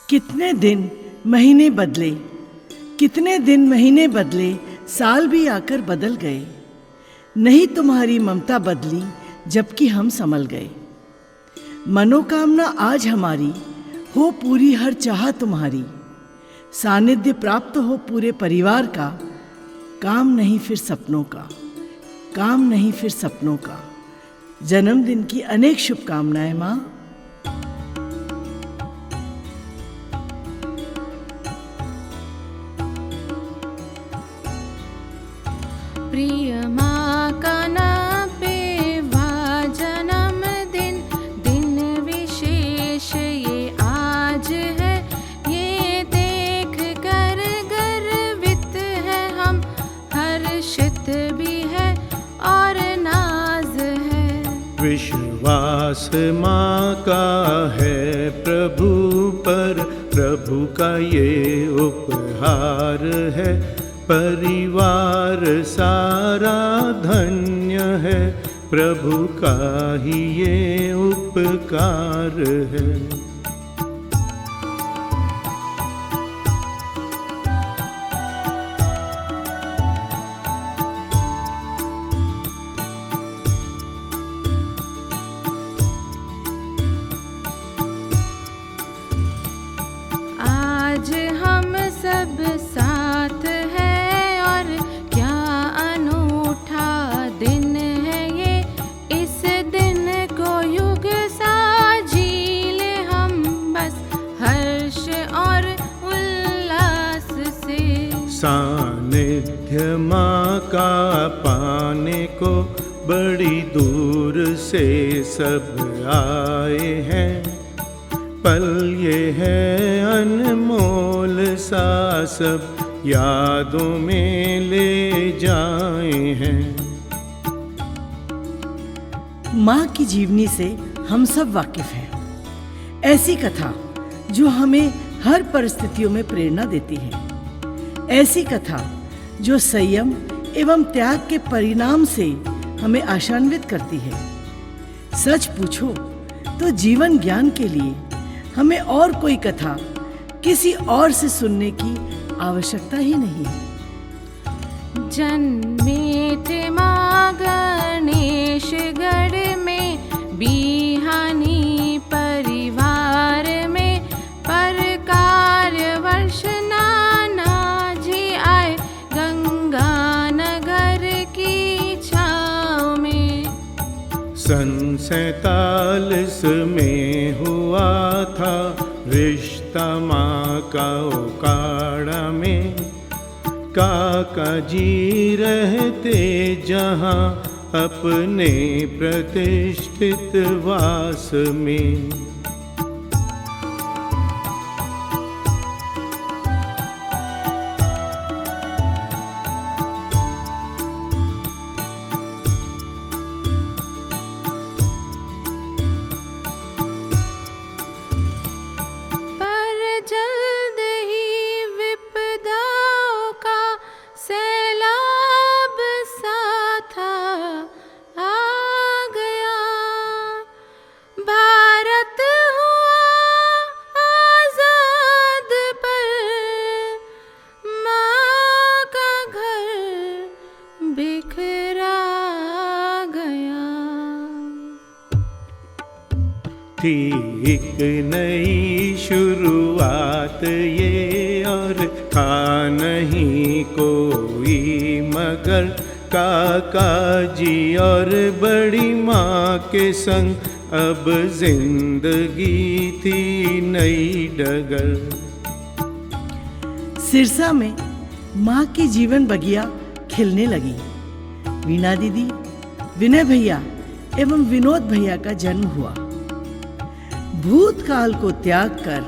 कितने दिन महीने बदले, कितने दिन महीने बदले, साल भी आकर बदल गए। नहीं तुम्हारी ममता बदली, जबकि हम संभल गए। मनोकामना आज हमारी हो पूरी, हर चाह तुम्हारी। सानिध्य प्राप्त हो पूरे परिवार का, काम नहीं फिर सपनों का, काम नहीं फिर सपनों का। जन्मदिन की अनेक शुभकामनाएं माँ। प्रिय माँ का नब्बेवां जन्मदिन, दिन विशेष ये आज है। ये देख कर गर्वित है हम, हर्षित भी है और नाज है। विश्वास माँ का है प्रभु पर, प्रभु का ये उपहार है। परिवार सारा धन्य है, प्रभु का ही ये उपकार है। आज हम सब साथ हैं और क्या अनूठा दिन है ये। इस दिन को युग सा जी ले हम, बस हर्ष और उल्लास से। सानिध्य माँ का पाने को बड़ी दूर से सब आए हैं। पल ये है अनमोल सा, सब यादों में ले जाए हैं। माँ की जीवनी से हम सब वाकिफ हैं। ऐसी कथा जो हमें हर परिस्थितियों में प्रेरणा देती है। ऐसी कथा जो संयम एवं त्याग के परिणाम से हमें आशान्वित करती है। सच पूछो तो जीवन ज्ञान के लिए हमें और कोई कथा किसी और से सुनने की आवश्यकता ही नहीं है। जन्मे थे माँ गणेशगढ़ में, बिहानी परिवार में। पर कार्य वर्ष नाना जी आए, गंगा नगर की छाँव में। सन 47 में हुआ था रिश्ता माँ का ओकाड़ा में। काका जी रहते जहाँ अपने प्रतिष्ठित वास में। थी एक नई शुरुआत ये, और था नहीं कोई मगर। काका जी और बड़ी माँ के संग अब जिंदगी थी नई डगर। सिरसा में माँ की जीवन बगिया खिलने लगी। वीणा दीदी, विनय भैया एवं विनोद भैया का जन्म हुआ। भूतकाल को त्याग कर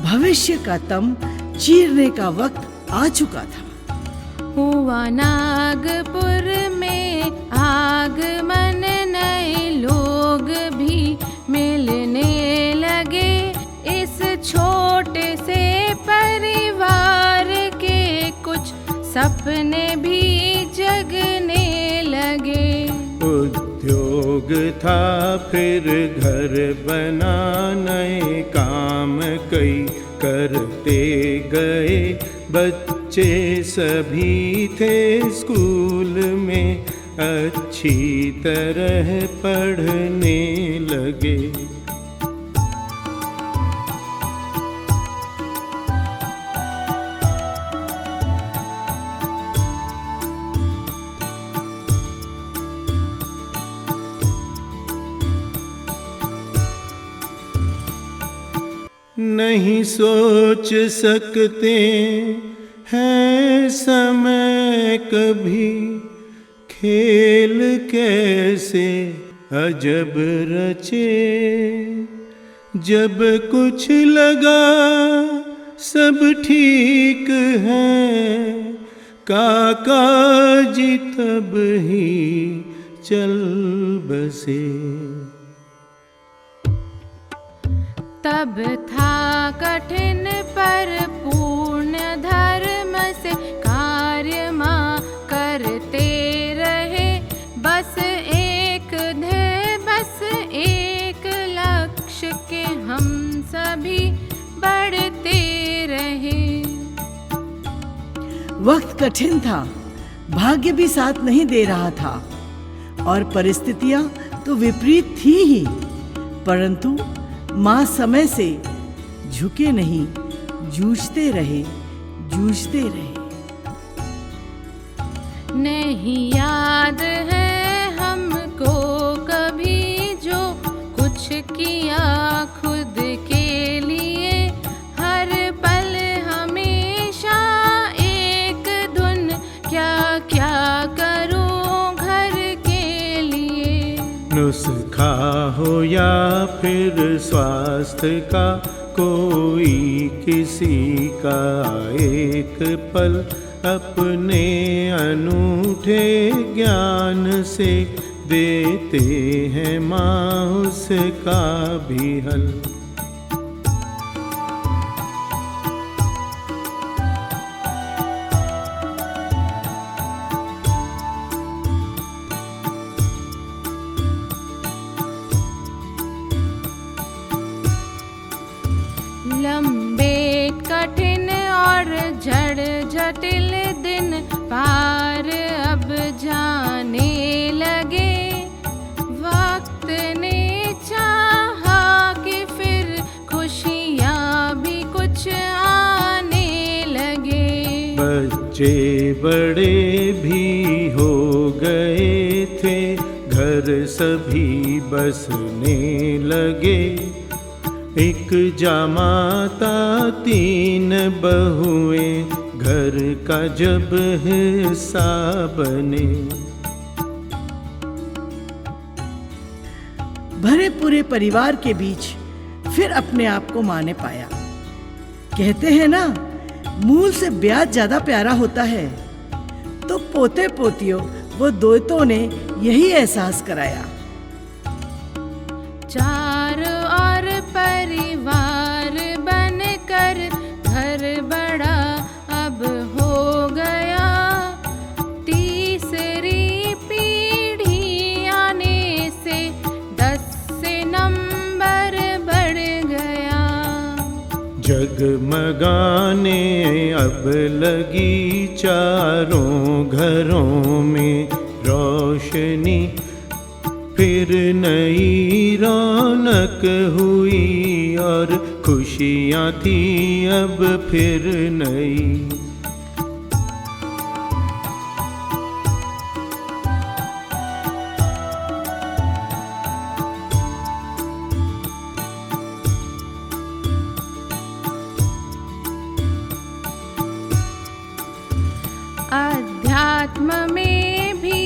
भविष्य का तम चीरने का वक्त आ चुका था। हुआ नागपुर में आगमन, नए लोग भी मिलने लगे। इस छोटे से परिवार के कुछ सपने भी जगने लगे। उद्योग था फिर घर बना, नए काम कई करते गए। बच्चे सभी थे स्कूल में, अच्छी तरह पढ़ने लगे। नहीं सोच सकते हैं समय कभी, खेल कैसे अजब रचे। जब कुछ लगा सब ठीक है, काका जी तब ही चल बसे। तब था कठिन पर पूर्ण धर्म से कार्य माँ करते रहे। बस एक ध्येय, बस एक लक्ष्य के हम सभी बढ़ते रहे। वक्त कठिन था, भाग्य भी साथ नहीं दे रहा था और परिस्थितियां तो विपरीत थी ही, परंतु माँ समय से झुके नहीं, जूझते रहे, जूझते रहे। नहीं याद है हमको कभी जो कुछ किया खुद के लिए। हर पल हमेशा एक धुन, क्या क्या करूं घर के लिए। नुस्खा हो या फिर स्वास्थ्य का कोई किसी का एक पल, अपने अनूठे ज्ञान से देते हैं माँ उसका भी हल। लंबे कठिन और जड़ जटिल दिन पार अब जाने लगे। वक्त ने चाहा कि फिर खुशियाँ भी कुछ आने लगे। बच्चे बड़े भी हो गए थे, घर सभी बसने लगे। एक जामाता तीन बहुएं घर का जब हिस्सा बने। भरे पूरे परिवार के बीच फिर अपने आप को माँ ने पाया। कहते हैं ना, मूल से ब्याज ज्यादा प्यारा होता है, तो पोते पोतियों वो दोतों ने यही एहसास कराया। चारों ओर परिवार बनकर घर बड़ा अब हो गया। तीसरी पीढ़ी आने से 10 से नंबर बढ़ गया। जगमगाने अब लगी चारों घरों में रोशनी, फिर नई रौनक हुई और खुशियाँ थी अब फिर नई। अध्यात्म में भी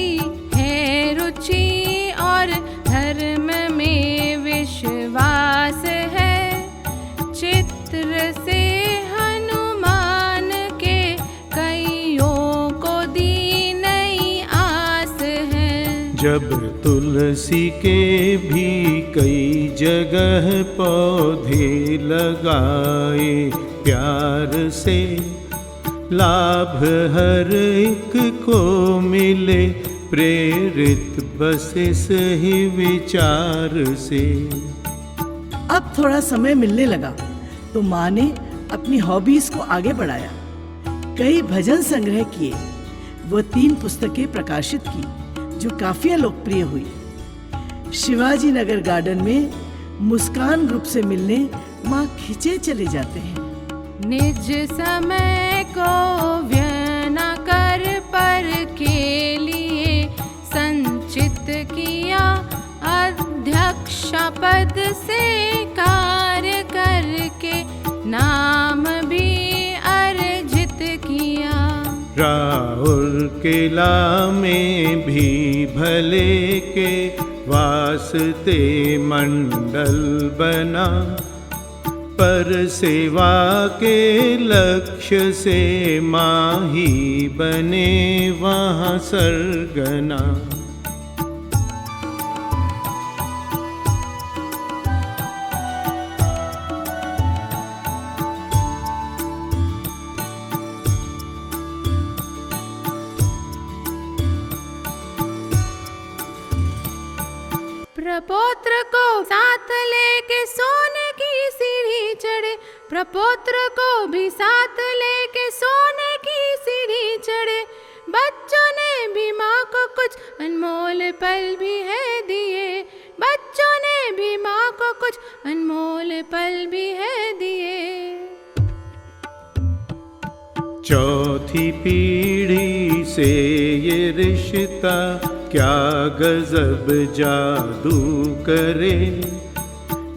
है रुचि और धर्म में विश्वास है। चित्र से हनुमान के कईयों को दी नई आस है। जब तुलसी के भी कई जगह पौधे लगाए प्यार से, लाभ हर एक को मिले प्रेरित बस इस ही विचार से। अब थोड़ा समय मिलने लगा तो माँ ने अपनी हॉबीज को आगे बढ़ाया, कई भजन संग्रह किए, वो 3 पुस्तकें प्रकाशित की जो काफी लोकप्रिय हुई। शिवाजी नगर गार्डन में मुस्कान ग्रुप से मिलने माँ खिंचे चले जाते हैं। निज समय को व्यय न कर पर के लिए संचित किया, अध्यक्ष पद से कार्य करके नाम भी अर्जित किया। राउर केला में भी भले के वास्ते मंडल बना, पर सेवा के लक्ष्य से माही बने वहाँ सरगना। प्रपौत्र को साथ लेके सोने की सीढ़ी चढ़े, प्रपौत्र को भी साथ लेके सोने की सीढ़ी चढ़े। बच्चों ने भी माँ को कुछ अनमोल पल भी है दिए, बच्चों ने भी माँ को कुछ अनमोल पल भी है दिए। चौथी पीढ़ी से ये रिश्ता क्या गजब जादू करे,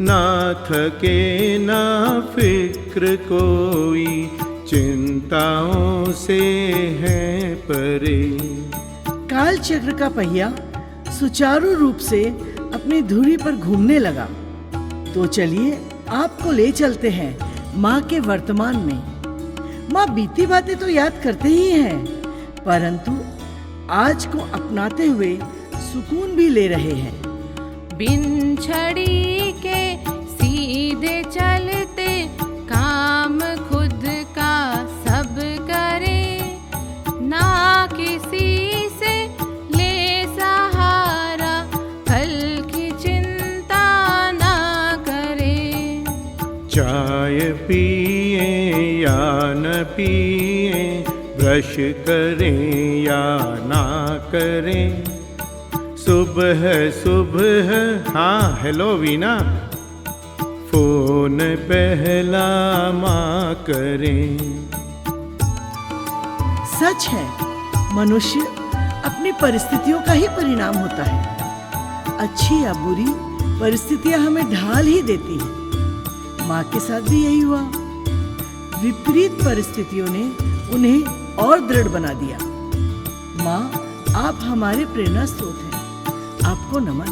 ना थके ना फिक्र कोई, चिंताओं से है परे। काल चक्र का पहिया सुचारू रूप से अपनी धुरी पर घूमने लगा, तो चलिए आपको ले चलते हैं माँ के वर्तमान में। माँ बीती बातें तो याद करते ही हैं, परंतु आज को अपनाते हुए सुकून भी ले रहे हैं। बिन छड़ी के सीधे चलते, काम खुद का सब करे, ना किसी से ले सहारा, कल की चिंता ना करे। चाय पिए या न पिए, ब्रश करें या ना करें, सुबह सुबह हाँ हेलो वीना, फोन पहला माँ करें। सच है, मनुष्य अपनी परिस्थितियों का ही परिणाम होता है। अच्छी या बुरी परिस्थितियां हमें ढाल ही देती हैं। माँ के साथ भी यही हुआ। विपरीत परिस्थितियों ने उन्हें और दृढ़ बना दिया। माँ, आप हमारे प्रेरणा स्रोत हैं। आपको नमन।